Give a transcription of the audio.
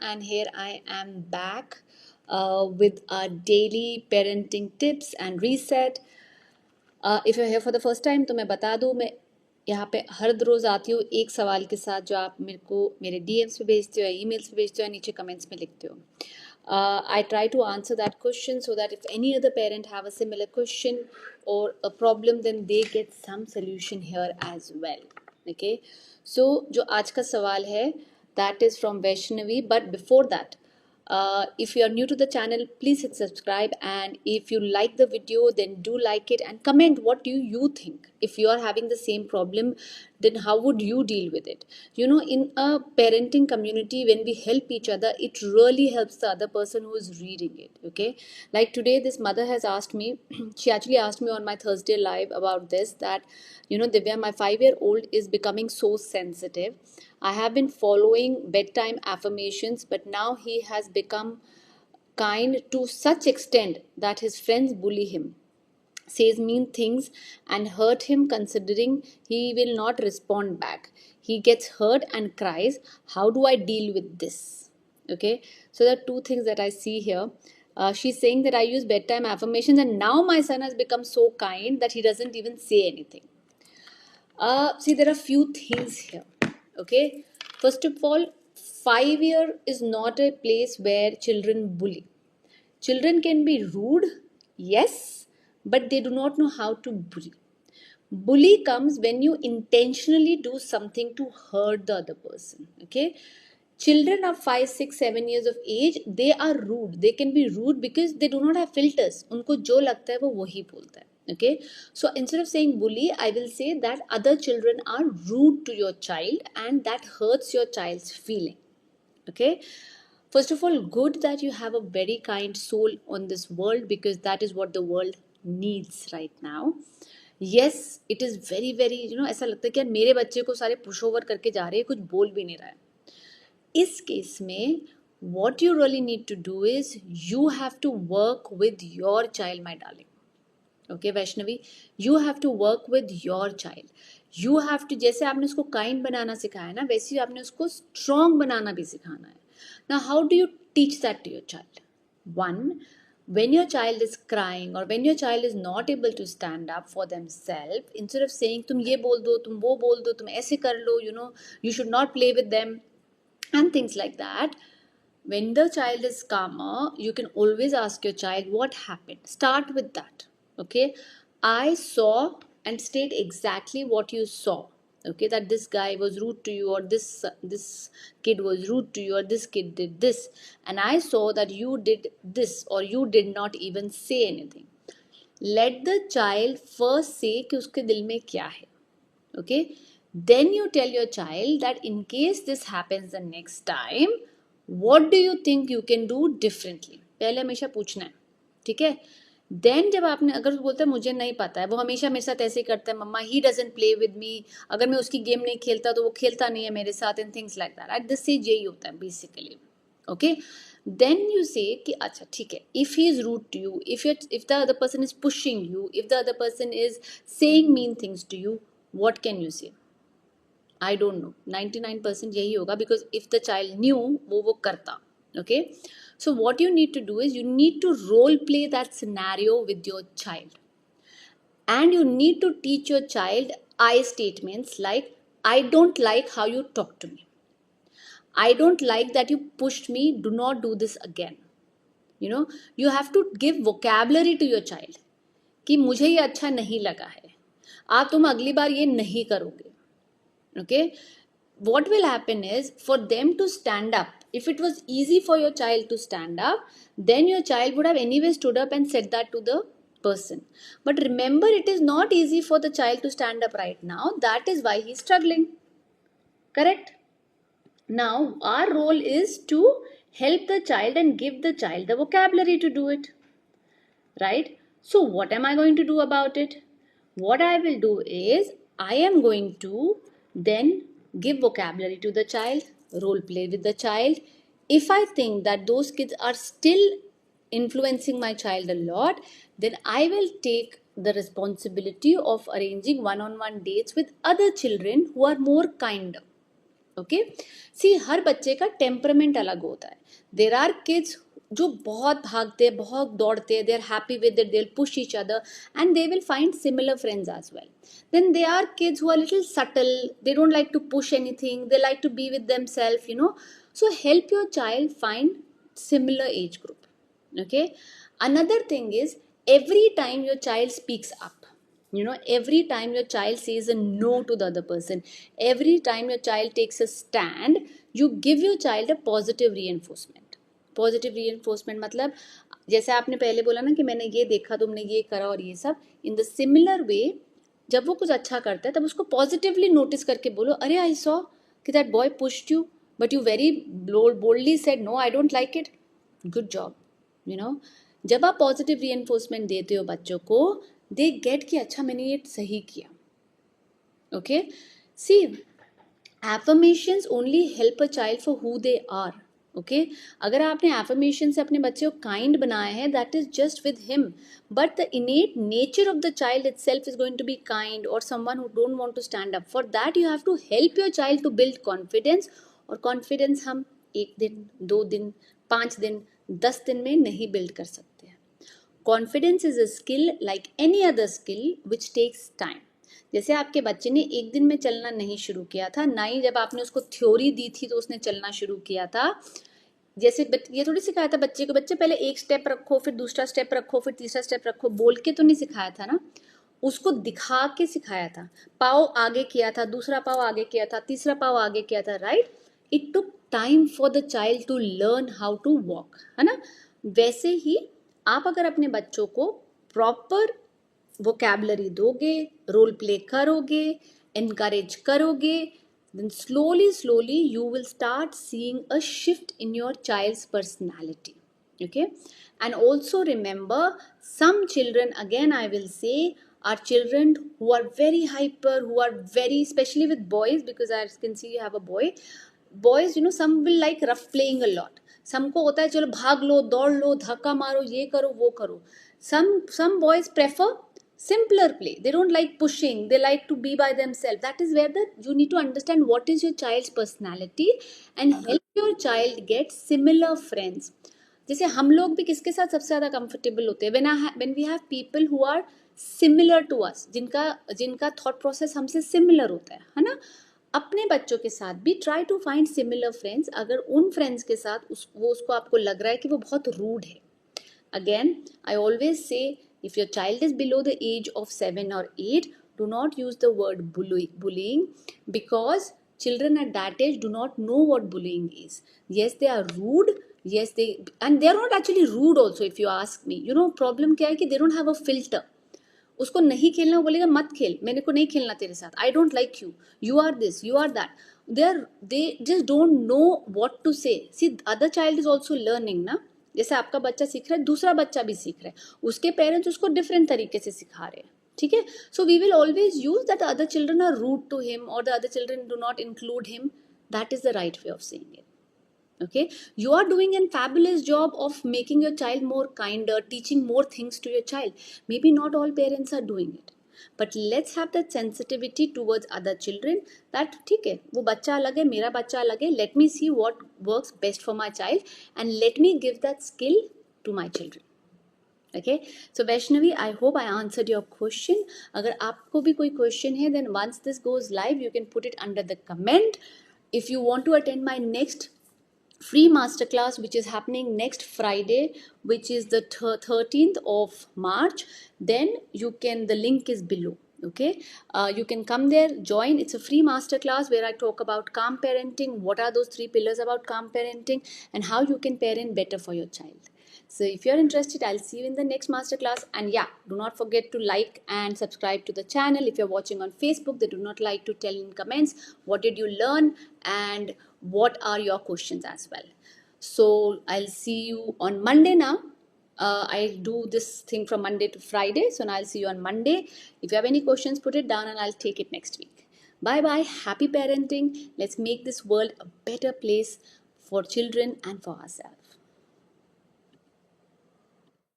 and here I am back with our daily parenting tips and reset. If you're here for the first time तो मैं बता दूँ मैं यहाँ पे हर रोज़ आती हूँ एक सवाल के साथ जो आप मेरे को मेरे DMs पे भेजते हो या emails पे भेजते हो या नीचे comments में लिखते हो. I try to answer that question so that if any other parent have a similar question or a problem then they get some solution here as well. Okay, so जो आज का सवाल है that is from Vaishnavi, but before that if you are new to the channel, please hit subscribe, and if you like the video then do like it and comment what do you think. If you are having the same problem, then how would you deal with it? You know, in a parenting community, when we help each other, it really helps the other person who is reading it. Okay, like today this mother has asked me she actually asked me on my Thursday live about this, that Divya, my 5-year-old is becoming so sensitive. I have been following bedtime affirmations, but now he has become kind to such extent that his friends bully him, says mean things and hurt him, considering he will not respond back. He gets hurt and cries. How do I deal with this? Okay, so there are two things that I see here. She's saying that I use bedtime affirmations and now my son has become so kind that he doesn't even say anything. See, there are few things here. Okay, first of all, 5 year is not a place where children bully. Children can be rude, yes, but they do not know how to bully. Bully comes when you intentionally do something to hurt the other person. Okay, children of 5, 6, 7 years of age, they are rude. They can be rude because they do not have filters. उनको जो लगता है वो वही बोलता है. Okay, so instead of saying bully, I will say that other children are rude to your child and that hurts your child's feeling. Okay, first of all, good that you have a very kind soul on this world, because that is what the world needs right now. Yes, it is very very ऐसा लगता है कि यार मेरे बच्चे को सारे push over करके जा रहे हैं, कुछ बोल भी नहीं रहा है. इस केस में what you really need to do is you have to work with your child, my darling. Okay, Vaishnavi, you have to work with your child. You have to, जैसे आपने उसको kind बनाना सिखाया ना, वैसे ही आपने उसको strong बनाना भी सिखाना है. Now, how do you teach that to your child? One, when your child is crying or when your child is not able to stand up for themselves, instead of saying तुम ये बोल दो, तुम वो बोल दो, तुम ऐसे कर लो, you should not play with them and things like that. When the child is calmer, you can always ask your child what happened. Start with that. Okay, I saw, and state exactly what you saw. Okay, that this guy was rude to you, or this kid was rude to you, or this kid did this, and I saw that you did this, or you did not even say anything. Let the child first say कि उसके दिल में क्या है. Okay, then you tell your child that in case this happens the next time, what do you think you can do differently. पहले हमेशा पूछना है, ठीक है. देन जब आपने, अगर वो बोलता है मुझे नहीं पता है, वो हमेशा मेरे साथ ऐसे ही करता है, मम्मा ही डजंट प्ले विद मी, अगर मैं उसकी गेम नहीं खेलता तो वो खेलता नहीं है मेरे साथ, and things like that. At this stage यही होता है basically. Okay, then you say कि अच्छा ठीक है, if he is rude to you, if the other person is pushing you, if the other person is saying mean things to you, what can you say? I don't know, 99% यही होगा, because if the child knew वो करता. Okay, so what you need to do is you need to role play that scenario with your child, and you need to teach your child I statements like I don't like how you talk to me, I don't like that you pushed me, do not do this again. You have to give vocabulary to your child कि मुझे ये अच्छा नहीं लगा है, आप तुम अगली बार ये नहीं करोगे. Okay, what will happen is for them to stand up. If it was easy for your child to stand up, then your child would have anyway stood up and said that to the person. But remember, it is not easy for the child to stand up right now. That is why he is struggling. Correct? Now, our role is to help the child and give the child the vocabulary to do it. Right? So, what am I going to do about it? What I will do is, I am going to then give vocabulary to the child, role play with the child. If I think that those kids are still influencing my child a lot, then I will take the responsibility of arranging one-on-one dates with other children who are more kinder. Okay see हर बच्चे का temperament अलग होता है. There are kids जो बहुत भागते हैं, बहुत दौड़ते हैं, they are happy with it, they will push each other and they will find similar friends as well. Then there are kids who are little subtle, they don't like to push anything, they like to be with themselves, you know. So help your child find similar age group. Okay, another thing is, every time your child speaks up, you know, every time your child says a no to the other person, every time your child takes a stand, you give your child a positive reinforcement. Positive reinforcement मतलब जैसे आपने पहले बोला ना कि मैंने ये देखा, तुमने ये करा और ये सब, इन द सिमिलर वे जब वो कुछ अच्छा करता है तब उसको पॉजिटिवली नोटिस करके बोलो, अरे आई सॉ कि that boy pushed you but you very boldly said no I don't like it, good job, you know. जब आप पॉजिटिव रीइंफोर्समेंट देते हो बच्चों को, दे गेट कि अच्छा मैंने ये सही किया. Okay see affirmations only help a child for who they are. Okay अगर आपने एफर्मेशन से अपने बच्चे को काइंड बनाया है, that is just with him, but the innate nature of the child itself is going to be kind or someone who don't want to stand up. For that you have to help your child to build confidence. और confidence हम 1 दिन, 2 दिन, 5 दिन, 10 दिन में नहीं build कर सकते हैं. Confidence is a skill like any other skill which takes time. जैसे आपके बच्चे ने 1 दिन में चलना नहीं शुरू किया था, ना ही जब आपने उसको थ्योरी दी थी तो उसने चलना शुरू किया था. जैसे ये थोड़ी सिखाया था बच्चे को, बच्चे पहले एक स्टेप रखो, फिर दूसरा स्टेप रखो, फिर तीसरा स्टेप रखो, बोल के तो नहीं सिखाया था ना, उसको दिखा के सिखाया था. पाव आगे किया था, दूसरा पाव आगे किया था, तीसरा पाव आगे किया था, right. It took time for the child to learn how to walk, है ना. वैसे ही आप अगर अपने बच्चों को प्रॉपर वोकैबुलरी दोगे, रोल प्ले करोगे, एनकरेज करोगे, then slowly you will start seeing a shift in your child's personality. Okay, and also remember, some children, again I will say, are children who are very hyper, who are very, especially with boys, because I can see you have a boy. Boys, you know, some will like rough playing a lot. सबको होता है चलो भाग लो, दौड़ लो, धक्का मारो, ये करो वो करो. Some boys prefer simpler play. They don't like pushing, they like to be by themselves. That is where you need to understand what is your child's personality and help your child get similar friends. जैसे हम लोग भी किसके साथ सबसे ज़्यादा comfortable होते हैं, when we have people who are similar to us, जिनका थॉट प्रोसेस हमसे सिमिलर होता है ना. अपने बच्चों के साथ भी try to find similar friends. अगर उन फ्रेंड्स के साथ उसको आपको लग रहा है कि वो बहुत रूड है, again I always say, if your child is below the age of 7 or 8, do not use the word bullying, because children at that age do not know what bullying is. Yes, they are rude, yes and they are not actually rude also, if you ask me. You know, problem क्या है कि they don't have a filter. उसको नहीं खेलना, वो बोलेगा मत खेल, मेरे को नहीं खेलना तेरे साथ, I don't like you, you are this, you are that. They just don't know what to say. See other child is also learning ना. जैसे आपका बच्चा सीख रहा है, दूसरा बच्चा भी सीख रहा है, उसके पेरेंट्स उसको डिफरेंट तरीके से सिखा रहे हैं. ठीक है, so we will always use that other children are rude to him और the other children do not include him. That is the right way of saying it. Okay, you are doing a fabulous job of making your child more kinder, teaching more things to your child. Maybe not all parents are doing it, but let's have that sensitivity towards other children, that ठीक है वो बच्चा अलग है, मेरा बच्चा अलग है, let me see what works best for my child and let me give that skill to my children. Okay, so Vaishnavi, I hope I answered your question. अगर आपको भी कोई question है, then once this goes live you can put it under the comment. If you want to attend my next free masterclass, which is happening next Friday, which is the 13th of March, then you can, the link is below. Okay, you can come there, join. It's a free masterclass where I talk about calm parenting, what are those 3 pillars about calm parenting, and how you can parent better for your child. So if you're interested, I'll see you in the next masterclass. And yeah, do not forget to like and subscribe to the channel. If you're watching on Facebook, they do not like to tell in comments what did you learn and what are your questions as well. So I'll see you on Monday now. I do this thing from Monday to Friday. So now I'll see you on Monday. If you have any questions, put it down and I'll take it next week. Bye bye. Happy parenting. Let's make this world a better place for children and for ourselves.